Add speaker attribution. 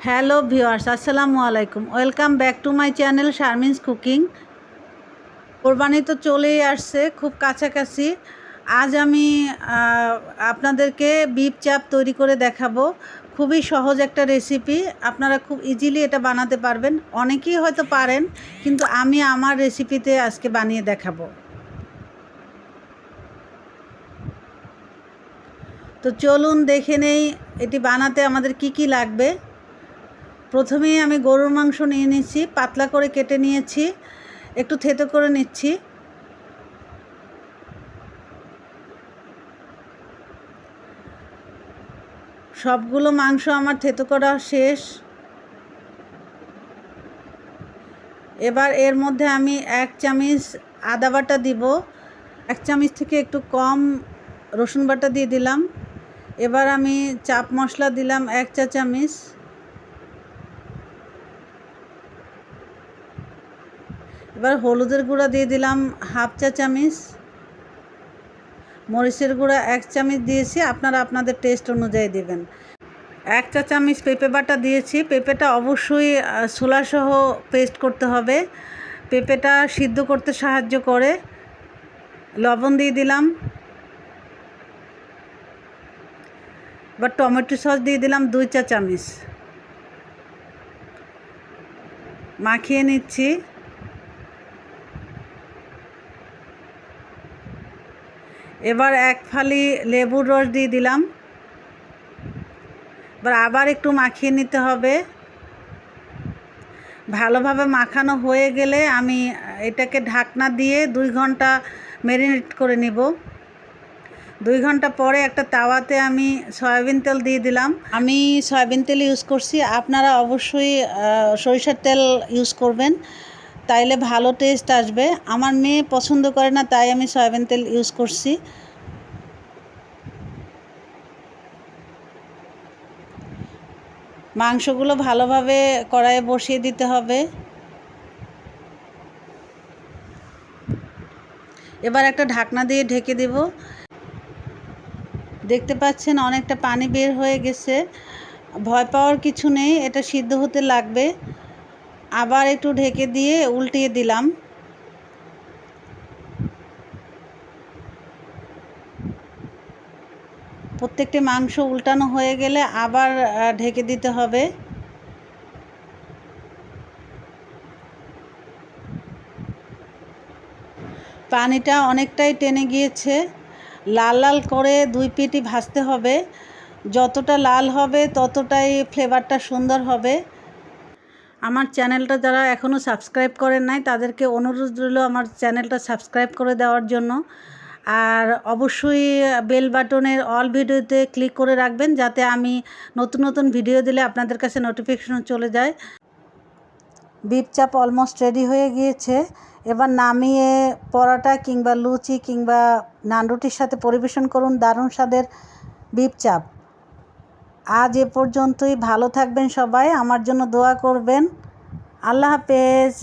Speaker 1: Hello viewers, আসসালামু আলাইকুম। Welcome back to my channel Sharmin's cooking. কোরবানি তো চলেই আসছে, খুব কাছাকাছি। আজ আমি আপনাদেরকে বিফ চাপ তৈরি করে দেখাবো। খুবই সহজ একটা রেসিপি, আপনারা খুব ইজিলি এটা বানাতে পারবেন। অনেকেই হয়তো পারেন, কিন্তু আমি আমার রেসিপিতে আজকে বানিয়ে দেখাবো। তো চলুন দেখে নেই এটি বানাতে আমাদের কি কি লাগবে। প্রথমেই আমি গরুর মাংস নিয়ে নিচ্ছি, পাতলা করে কেটে নিয়েছি, একটু থেতো করে নিচ্ছি। সবগুলো মাংস আমার থেতো করা শেষ। এবার এর মধ্যে আমি 1 চামচ আদা বাটা দিব, 1 চামচ থেকে একটু কম রসুন বাটা দিয়ে দিলাম। এবার আমি চাপ মশলা দিলাম 1 চা চামচ। এবার হলুদের গুঁড়া দিয়ে দিলাম 1/2 চা চামচ। মরিচের গুঁড়া 1 চামচ দিয়েছি, আপনারা আপনাদের টেস্ট অনুযায়ী দেবেন। 1 চা চামচ পেঁপে বাটা দিয়েছি। পেঁপেটা অবশ্যই ছোলাসহ পেস্ট করতে হবে, পেঁপেটা সিদ্ধ করতে সাহায্য করে। লবণ দিয়ে দিলাম। এবার টমেটো সস দিয়ে দিলাম 2 চা চামচ। মাখিয়ে নিচ্ছি। এবার 1 ফালি লেবুর রস দিয়ে দিলাম। এবার আবার একটু মাখিয়ে নিতে হবে। ভালোভাবে মাখানো হয়ে গেলে আমি এটাকে ঢাকনা দিয়ে 2 ঘন্টা ম্যারিনেট করে নিব। 2 ঘন্টা পরে একটা তাওয়াতে আমি সয়াবিন তেল দিয়ে দিলাম। আমি সয়াবিন তেল ইউজ করছি, আপনারা অবশ্যই সরিষার তেল ইউজ করবেন, তাইলে ভালো টেস্ট আসবে। আমার মেয়ে পছন্দ করে না, তাই আমি সয়াবিন তেল ইউজ করছি। মাংসগুলো ভালোভাবে কড়াইয়ে বসিয়ে দিতে হবে। এবার একটা ঢাকনা দিয়ে ঢেকে দেব। দেখতে পাচ্ছেন অনেকটা পানি বের হয়ে গেছে। ভয় পাওয়ার কিছু নেই, এটা সিদ্ধ হতে লাগবে। আবার একটু ঢেকে দিয়ে উল্টিয়ে দিলাম। প্রত্যেকটি মাংস উল্টানো হয়ে গেলে আবার ঢেকে দিতে হবে। পানিটা অনেকটাই টেনে গিয়েছে। লাল লাল করে 2 পিঠই ভাজতে হবে। যতটা লাল হবে ততটাই ফ্লেভারটা সুন্দর হবে। আমার চ্যানেলটা যারা এখনও সাবস্ক্রাইব করেন নাই, তাদেরকে অনুরোধ রইল আমার চ্যানেলটা সাবস্ক্রাইব করে দেওয়ার জন্য। আর অবশ্যই বেল বাটনের অল ভিডিওতে ক্লিক করে রাখবেন, যাতে আমি নতুন নতুন ভিডিও দিলে আপনাদের কাছে নোটিফিকেশন চলে যায়। বিফ চাপ অলমোস্ট রেডি হয়ে গিয়েছে। এবার নামিয়ে পরোটা কিংবা লুচি কিংবা নান রুটির সাথে পরিবেশন করুন দারুণ স্বাদের বিফ চাপ। আজ এ পর্যন্তই। ভালো থাকবেন সবাই, আমার জন্য দোয়া করবেন। আল্লাহ হাফেজ।